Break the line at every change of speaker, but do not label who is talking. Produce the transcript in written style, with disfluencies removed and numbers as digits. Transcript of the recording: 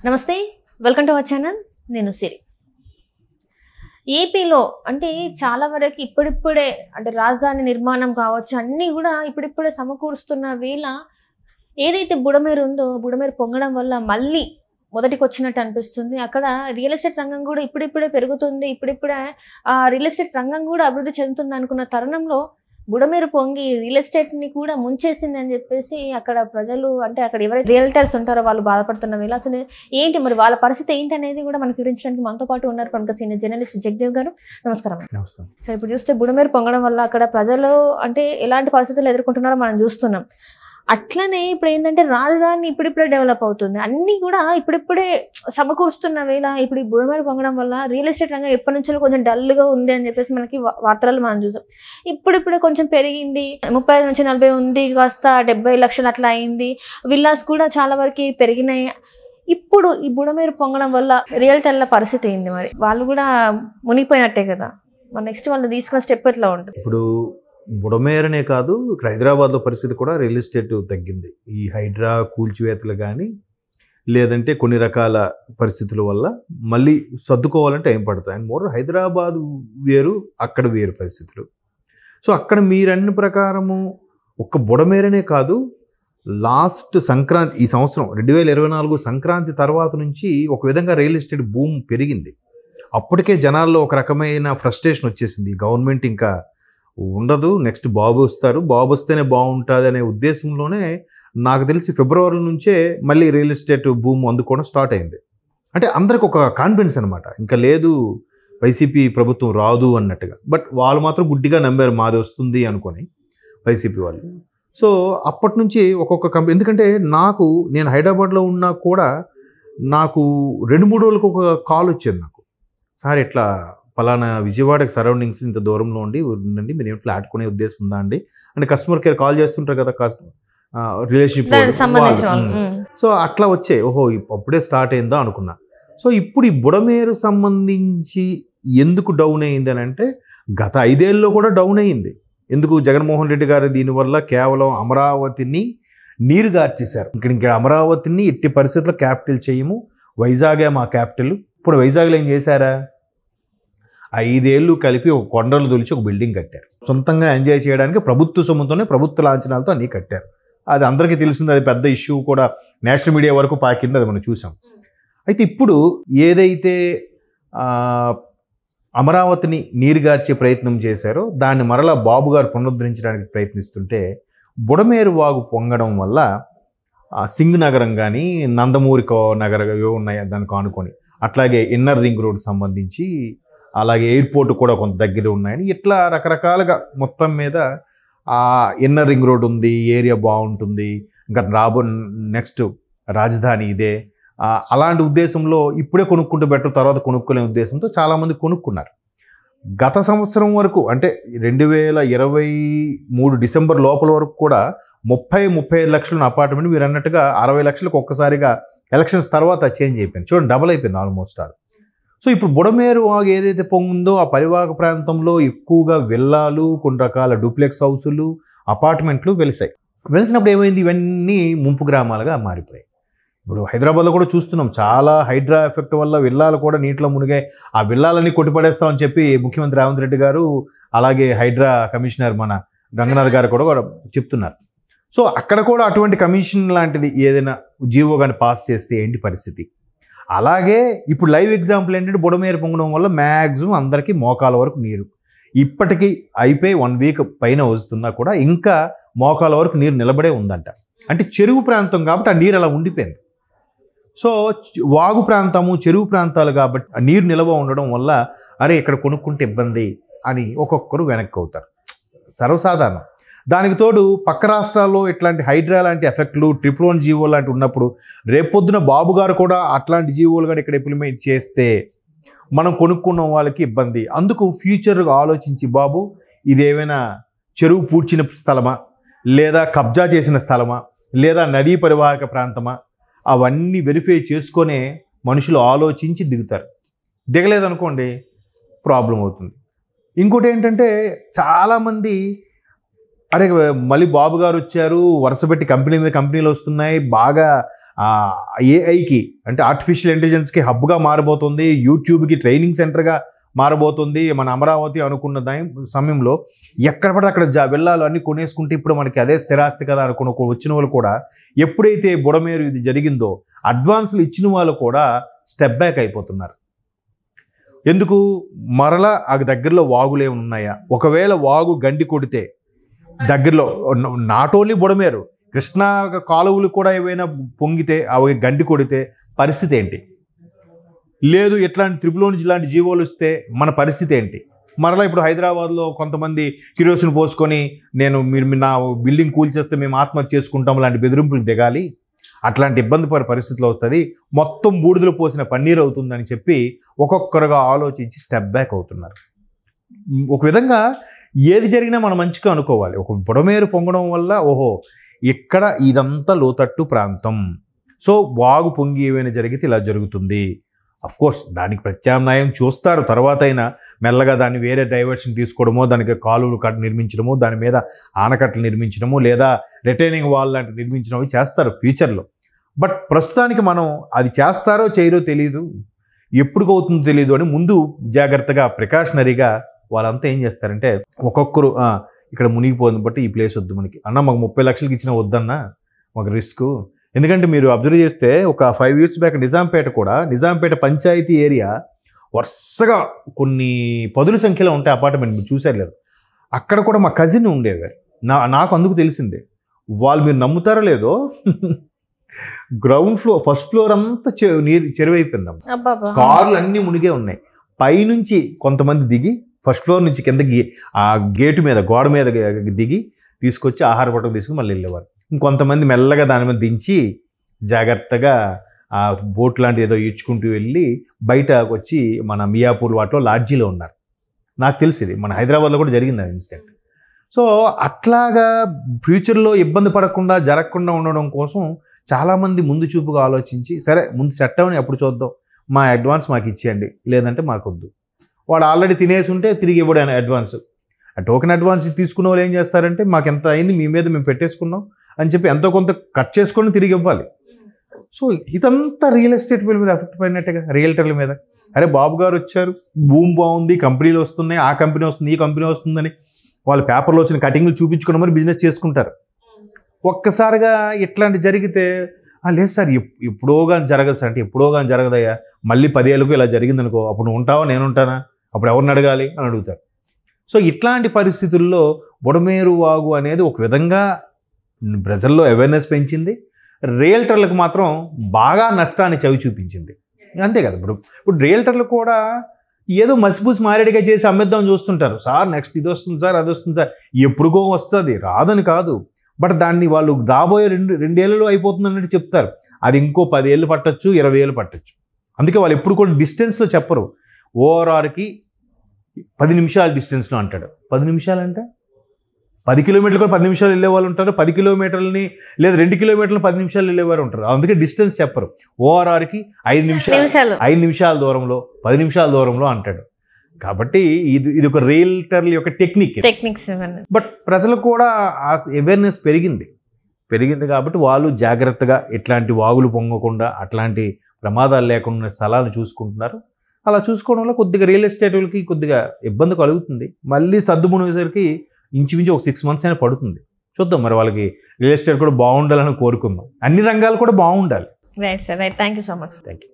నమస్తే, welcome to our channel. నేను సిరి. ఏపీలో అంటే చాలా వరకు ఇప్పుడిప్పుడే అంటే రాజధాని నిర్మాణం కావచ్చు, అన్నీ కూడా ఇప్పుడిప్పుడే సమకూరుస్తున్న వేళ ఏదైతే బుడమేరు ఉందో బుడమేరు పొంగడం వల్ల మళ్ళీ మొదటికి వచ్చినట్టు అనిపిస్తుంది. అక్కడ రియల్ ఎస్టేట్ రంగం కూడా ఇప్పుడిప్పుడే పెరుగుతుంది, ఇప్పుడిప్పుడే రియల్ ఎస్టేట్ రంగం కూడా అభివృద్ధి చెందుతుంది అనుకున్న తరుణంలో బుడమేరు పొంగి రియల్ ఎస్టేట్ని కూడా ముంచేసింది అని చెప్పేసి అక్కడ ప్రజలు అంటే అక్కడ ఎవరైతే రియల్టర్స్ ఉంటారో వాళ్ళు బాధపడుతున్న వేళ అసలు ఏంటి మరి వాళ్ళ పరిస్థితి ఏంటి అనేది కూడా మనకు వివరించడానికి మనతో పాటు ఉన్నారు ప్రముఖ సీనియర్ జర్నలిస్ట్ జగదేవ్ గారు. నమస్కారం.
నమస్కారం.
సో ఇప్పుడు చూస్తే బుడమేరు పొంగడం వల్ల అక్కడ ప్రజలు అంటే ఎలాంటి పరిస్థితులు ఎదుర్కొంటున్నారో మనం చూస్తున్నాం. అట్లనే ఇప్పుడు ఏంటంటే రాజధాని ఇప్పుడిప్పుడే డెవలప్ అవుతుంది, అన్నీ కూడా ఇప్పుడిప్పుడే సమకూరుస్తున్న వేళ ఇప్పుడు ఈ బుడమేరు పొంగడం వల్ల రియల్ ఎస్టేట్ రంగం ఎప్పటి నుంచో కొంచెం డల్గా ఉంది అని చెప్పేసి మనకి వార్తలు మనం చూసాం. ఇప్పుడిప్పుడే కొంచెం పెరిగింది, 35 నుంచి 40 ఉంది, కాస్త 70 లక్షలు అట్లా అయింది. విల్లాస్ కూడా చాలా వరకు పెరిగినాయి. ఇప్పుడు ఈ బుడమేరు పొంగడం వల్ల రియల్టర్ల పరిస్థితి ఏంది? మరి వాళ్ళు కూడా మునిగిపోయినట్టే కదా. మరి నెక్స్ట్ వాళ్ళు తీసుకున్న స్టెప్ ఎట్లా ఉంటుంది?
ఇప్పుడు బుడమేరనే కాదు, ఇక్కడ హైదరాబాద్లో పరిస్థితి కూడా రియల్ ఎస్టేట్ తగ్గింది. ఈ హైడ్రా కూల్చివేతలు కానీ లేదంటే కొన్ని రకాల పరిస్థితుల వల్ల మళ్ళీ సర్దుకోవాలంటే ఏం పడతాయి. అండ్ మోర్ హైదరాబాద్ వేరు, అక్కడ వేరు పరిస్థితులు. సో అక్కడ మీరన్న ప్రకారము ఒక్క బుడమేరనే కాదు, లాస్ట్ సంక్రాంతి ఈ సంవత్సరం 2024 సంక్రాంతి తర్వాత నుంచి ఒక విధంగా రియల్ ఎస్టేట్ బూమ్ పెరిగింది. అప్పటికే జనాల్లో ఒక రకమైన ఫ్రస్ట్రేషన్ వచ్చేసింది. గవర్నమెంట్ ఇంకా ఉండదు, నెక్స్ట్ బాబు వస్తారు, బాబు వస్తేనే బాగుంటుంది అనే ఉద్దేశంలోనే నాకు తెలిసి ఫిబ్రవరి నుంచే మళ్ళీ రియల్ ఎస్టేట్ బూమ్ అందుకోవడం స్టార్ట్ అయింది. అంటే అందరికి ఒక కాన్ఫిడెన్స్ అనమాట, ఇంకా లేదు వైసీపీ ప్రభుత్వం రాదు అన్నట్టుగా. బట్ వాళ్ళు మాత్రం గుడ్డిగా నమ్మారు మాది వస్తుంది అనుకొని వైసీపీ వాళ్ళు. సో అప్పటి నుంచి ఒక్కొక్క కంపెనీ, ఎందుకంటే నేను హైదరాబాద్లో ఉన్నా కూడా నాకు 2-3 రోజులకు ఒక కాల్ వచ్చేది నాకు, సార్ ఇట్లా పలానా విజయవాడకి సరౌండింగ్స్ ఇంత దూరంలో ఉండండి, మీరు ఏం ఫ్లాట్ కొనే ఉద్దేశం ఉందా అండి అంటే కస్టమర్ కేర్ కాల్ చేస్తుంటారు కదా, రిలేషన్షిప్. సో అట్లా వచ్చే ఓహో అప్పుడే స్టార్ట్ అయిందో అనుకున్నా. సో ఇప్పుడు ఈ బుడమేరు సంబంధించి ఎందుకు డౌన్ అయింది అని అంటే గత 5 ఏళ్ళలో కూడా డౌన్ అయింది. ఎందుకు? జగన్మోహన్ రెడ్డి గారు దీనివల్ల కేవలం అమరావతిని నీరు గార్చేశారు. ఇంకా అమరావతిని ఎట్టి పరిస్థితుల్లో క్యాపిటల్ చేయము, వైజాగే మా క్యాపిటల్. ఇప్పుడు వైజాగ్లో ఏం చేశారా? 5 ఏళ్ళు కలిపి ఒక కొండలు తొలిచి ఒక బిల్డింగ్ కట్టారు. సొంతంగా ఎంజాయ్ చేయడానికి ప్రభుత్వ సొమ్ముతోనే ప్రభుత్వ లాంఛనాలతో అన్నీ కట్టారు. అది అందరికీ తెలిసింది, అది పెద్ద ఇష్యూ కూడా నేషనల్ మీడియా వరకు పాకింది, అది మనం చూసాం. అయితే ఇప్పుడు ఏదైతే అమరావతిని నీరుగార్చే ప్రయత్నం చేశారో దాన్ని మరలా బాబు గారు పునరుద్ధరించడానికి ప్రయత్నిస్తుంటే బుడమేరు వాగు పొంగడం వల్ల సింగ్ నగరం కానీ నందమూరి నగరం ఉన్నాయి దానికి ఆనుకొని, అట్లాగే ఇన్నర్ రింగ్ రోడ్ సంబంధించి, అలాగే ఎయిర్పోర్ట్ కూడా కొంత దగ్గర ఉన్నాయని ఇట్లా రకరకాలుగా మొత్తం మీద ఇన్నర్ రింగ్ రోడ్ ఉంది, ఏరియా బాగుంటుంది, ఇంకా నెక్స్ట్ రాజధాని ఇదే, అలాంటి ఉద్దేశంలో ఇప్పుడే కొనుక్కుంటూ బెటర్, తర్వాత కొనుక్కునే ఉద్దేశంతో చాలామంది కొనుక్కున్నారు. గత సంవత్సరం వరకు అంటే 2023 డిసెంబర్ లోపల వరకు కూడా 30-35 లక్షల అపార్ట్మెంట్, మీరు అన్నట్టుగా 60 లక్షలకు ఒక్కసారిగా ఎలక్షన్స్ తర్వాత చేంజ్ అయిపోయింది. చూడండి, డబల్ అయిపోయింది ఆల్మోస్ట్ ఆల్. సో ఇప్పుడు బుడమేరు వాగు ఏదైతే పొంగుందో ఆ పరివాహక ప్రాంతంలో ఎక్కువగా విల్లాలు, కొన్ని రకాల డూప్లెక్స్ హౌసులు, అపార్ట్మెంట్లు వెలిసినప్పుడు ఏమైంది, ఇవన్నీ ముంపు గ్రామాలుగా మారిపోయాయి. ఇప్పుడు హైదరాబాద్లో కూడా చూస్తున్నాం, చాలా హైడ్రా ఎఫెక్ట్ వల్ల విల్లాలు కూడా నీటిలో మునిగాయి. ఆ విల్లాలన్నీ కొట్టిపడేస్తామని చెప్పి ముఖ్యమంత్రి రేవంత్ రెడ్డి గారు, అలాగే హైడ్రా కమిషనర్ మన రంగనాథ్ గారు కూడా చెప్తున్నారు. సో అక్కడ కూడా అటువంటి కమిషన్ లాంటిది ఏదైనా జీవో కానీ పాస్ చేస్తే ఏంటి పరిస్థితి? అలాగే ఇప్పుడు లైవ్ ఎగ్జాంపుల్ ఏంటంటే బుడమేరు పొంగడం వల్ల మ్యాక్సిమం అందరికీ మోకాల వరకు నీరు, ఇప్పటికీ అయిపోయి 1 వీక్ పైన వస్తున్నా కూడా ఇంకా మోకాల వరకు నీరు నిలబడే ఉందంట. అంటే చెరువు ప్రాంతం కాబట్టి ఆ నీరు అలా ఉండిపోయింది. సో వాగు ప్రాంతము, చెరువు ప్రాంతాలు కాబట్టి ఆ నీరు నిల్వ ఉండడం వల్ల అరే ఇక్కడ కొనుక్కుంటే ఇబ్బంది అని ఒక్కొక్కరు వెనక్కి అవుతారు, సర్వసాధారణం. దానికి తోడు పక్క రాష్ట్రాల్లో ఇట్లాంటి హైడ్రా లాంటి ఎఫెక్ట్లు, 111 జీవో లాంటి ఉన్నప్పుడు రేపొద్దున బాబు గారు కూడా అట్లాంటి జీవోలు కానీ ఇక్కడ ఇంప్లిమెంట్ చేస్తే మనం కొనుక్కున్న వాళ్ళకి ఇబ్బంది. అందుకు ఫ్యూచర్గా ఆలోచించి బాబు ఇదేమైనా చెరువు పూడ్చిన స్థలమా, లేదా కబ్జా చేసిన స్థలమా, లేదా నదీ పరివాహక ప్రాంతమా, అవన్నీ వెరిఫై చేసుకొనే మనుషులు ఆలోచించి దిగుతారు. దిగలేదనుకోండి ప్రాబ్లం అవుతుంది. ఇంకోటి ఏంటంటే చాలామంది అరే మళ్ళీ బాబు గారు వచ్చారు, వరుస పెట్టి కంపెనీలు వస్తున్నాయి, బాగా ఏఐకి అంటే ఆర్టిఫిషియల్ ఇంటెలిజెన్స్కి హబ్గా మారబోతుంది, యూట్యూబ్కి ట్రైనింగ్ సెంటర్గా మారబోతుంది. మన అమరావతి అనుకున్న సమయంలో ఎక్కడ పడితే అక్కడ వెళ్ళాలి అన్నీ కొనేసుకుంటే ఇప్పుడు మనకి అదే స్థిరాస్తి కదా అనుకున్న వచ్చిన వాళ్ళు కూడా ఎప్పుడైతే బుడమేరు ఇది జరిగిందో అడ్వాన్సులు ఇచ్చిన వాళ్ళు కూడా స్టెప్ బ్యాక్ అయిపోతున్నారు. ఎందుకు? మరలా ఆ దగ్గరలో వాగులు ఏమైనా ఉన్నాయా? ఒకవేళ వాగు గండి కొడితే దగ్గరలో నాట్ ఓన్లీ బుడమేరు, కృష్ణా కాలువలు కూడా ఏవైనా పొంగితే అవి గండి కొడితే పరిస్థితి ఏంటి? లేదు ఇట్లాంటి త్రిపులోంచి ఇలాంటి జీవోలు వస్తే మన పరిస్థితి ఏంటి? మరలా ఇప్పుడు హైదరాబాద్లో కొంతమంది కిరోసిన్ పోసుకొని మీరు నా బిల్డింగ్ కూల్చేస్తే మేము ఆత్మహత్య చేసుకుంటాం లాంటి బెదిరింపులు దిగాలి, అట్లాంటి ఇబ్బంది పడే పరిస్థితిలో వస్తుంది, మొత్తం బూడిదలు పోసిన పన్నీర్ అవుతుందని చెప్పి ఒక్కొక్కరుగా ఆలోచించి స్టెప్ బ్యాక్ అవుతున్నారు. ఒక విధంగా ఏది జరిగినా మనం మంచిగా అనుకోవాలి. ఒక బుడమేరు పొంగడం వల్ల ఓహో ఇక్కడ ఇదంతా లోతట్టు ప్రాంతం, సో వాగు పొంగి ఏమైనా జరిగితే ఇలా జరుగుతుంది. అఫ్కోర్స్ దానికి ప్రత్యామ్నాయం చూస్తారు, తర్వాత అయినా మెల్లగా దాన్ని వేరే డైవర్షన్ తీసుకోవడమో, దానికి కాలువలు నిర్మించడమో, దాని మీద ఆనకట్టలు నిర్మించడమో, లేదా రిటైనింగ్ వాల్ లాంటివి నిర్మించడమో చేస్తారు ఫ్యూచర్లో. బట్ ప్రస్తుతానికి మనం అది చేస్తారో చేయరో తెలియదు, ఎప్పుడు అవుతుందో తెలియదు అని ముందు జాగ్రత్తగా ప్రికాషనరీగా వాళ్ళంతా ఏం చేస్తారంటే ఒక్కొక్కరు ఇక్కడ మునిగిపోతుంది బట్టి ఈ ప్లేస్ వద్దు మనకి అన్న, మాకు 30 లక్షలకి ఇచ్చినా వద్దన్నా, మాకు రిస్క్. ఎందుకంటే మీరు అబ్జర్వ్ చేస్తే ఒక 5 years బ్యాక్ నిజాంపేట పంచాయతీ ఏరియా వరుసగా కొన్ని పదుల సంఖ్యలో ఉంటాయి అపార్ట్మెంట్, మీరు చూసారు లేదు. అక్కడ కూడా మా కజిన్ ఉండేవారు, నాకు అందుకు తెలిసిందే. వాళ్ళు మీరు నమ్ముతారో లేదో గ్రౌండ్ ఫ్లోర్ ఫస్ట్ ఫ్లోర్ అంతా చెరువైపోయిందాం, కార్లు అన్నీ మునిగే ఉన్నాయి. పైనుంచి కొంతమంది దిగి ఫస్ట్ ఫ్లోర్ నుంచి కిందకి ఆ గేటు మీద గోడ మీద దిగి తీసుకొచ్చి ఆహార పట్టుకు తీసుకుని మళ్ళీ వెళ్ళేవారు. ఇంకొంతమంది మెల్లగా దాని మీద దించి జాగ్రత్తగా ఆ బోట్ లాంటి ఏదో ఈడ్చుకుంటూ వెళ్ళి బయటకు వచ్చి మన మియాపూర్ వాటిలో లాడ్జీలో ఉన్నారు. నాకు తెలిసి ఇది మన హైదరాబాద్లో కూడా జరిగింది ఆ ఇన్సిడెంట్. సో అట్లాగా ఫ్యూచర్లో ఇబ్బంది పడకుండా జరగకుండా ఉండడం కోసం చాలామంది ముందు చూపుగా ఆలోచించి సరే ముందు సెట్ అవని అప్పుడు చూద్దాం, మా అడ్వాన్స్ మాకు ఇచ్చేయండి, లేదంటే మాకొద్దు. వాడు ఆల్రెడీ తినేసి ఉంటే తిరిగి ఇవ్వడం అడ్వాన్స్. ఆ టోకెన్ అడ్వాన్స్ తీసుకున్న వాళ్ళు ఏం చేస్తారంటే మాకు ఎంత అయింది మీ మీద మేము పెట్టేసుకున్నాం అని చెప్పి ఎంతో కొంత కట్ చేసుకొని తిరిగి ఇవ్వాలి. సో ఇదంతా రియల్ ఎస్టేట్ మీద ఎఫెక్ట్ పడినట్టుగా రియల్టర్ల మీద. అరే బాబు గారు వచ్చారు, భూమి బాగుంది, కంపెనీలు వస్తున్నాయి, ఆ కంపెనీ వస్తుంది, ఈ కంపెనీ వస్తుందని వాళ్ళు పేపర్లో వచ్చిన కటింగ్లు చూపించుకున్న మరి బిజినెస్ చేసుకుంటారు. ఒక్కసారిగా ఇట్లాంటి జరిగితే లేదు సార్ ఎప్పుడో కానీ జరగదు సార్ అంటే ఎప్పుడో కానీ జరగదయ్యా, మళ్ళీ 10 ఏళ్ళకు ఇలా జరిగిందనుకో అప్పుడు నువ్వు ఉంటావా నేను ఉంటానా, అప్పుడు ఎవరిని అడగాలి అని అడుగుతారు. సో ఇట్లాంటి పరిస్థితుల్లో బుడమేరు వాగు అనేది ఒక విధంగా ప్రజల్లో అవేర్నెస్ పెంచింది, రియల్టర్లకు మాత్రం బాగా నష్టాన్ని చవి చూపించింది. అంతే కదా. ఇప్పుడు రియల్టర్లు కూడా ఏదో మసిపూసి మారేడిగా చేసి అమ్మేద్దాం చూస్తుంటారు. సార్ నెక్స్ట్ ఇది వస్తుంది సార్, అది వస్తుంది సార్, ఎప్పుడుకో వస్తుంది, రాదని కాదు. బట్ దాన్ని వాళ్ళు రాబోయే 2 ఏళ్ళలో అయిపోతుంది అన్నట్టు చెప్తారు. అది ఇంకో 10 ఏళ్ళు పట్టచ్చు, 20 ఏళ్ళు పట్టచ్చు. అందుకే వాళ్ళు ఎప్పుడు కూడా డిస్టెన్స్లో చెప్పరు. ఓఆర్ఆర్కి 10 నిమిషాల డిస్టెన్స్లో అంటాడు. 10 నిమిషాలు అంటే 10 కిలోమీటర్లు కూడా 10 నిమిషాలు వెళ్ళేవాళ్ళు ఉంటారు, 10 కిలోమీటర్లని లేదా 2 కిలోమీటర్లు 10 నిమిషాలు వెళ్ళేవారు ఉంటారు. అందుకే డిస్టెన్స్ చెప్పరు. ఓఆర్ఆర్కి 5 నిమిషాల దూరంలో, 10 నిమిషాల దూరంలో అంటాడు. కాబట్టి ఇది ఒక రియల్టర్ల యొక్క టెక్నిక్స్. బట్ ప్రజలకు కూడా ఆ అవేర్నెస్ పెరిగింది కాబట్టి వాళ్ళు జాగ్రత్తగా ఇట్లాంటి వాగులు పొంగకుండా అట్లాంటి ప్రమాదాలు లేకుండా స్థలాలు చూసుకుంటున్నారు. అలా చూసుకోవడంలో కొద్దిగా రియల్ ఎస్టేట్ వాళ్ళకి కొద్దిగా ఇబ్బంది కలుగుతుంది. మళ్ళీ సర్దుమునిసరికి ఇంచుమించు ఒక 6 months అయినా పడుతుంది. చూద్దాం మరి వాళ్ళకి రియల్ ఎస్టేట్ కూడా బాగుండాలని కోరుకుందాం. అన్ని రంగాలు కూడా బాగుండాలి.
Right sir, right. Thank you so much.
Thank you.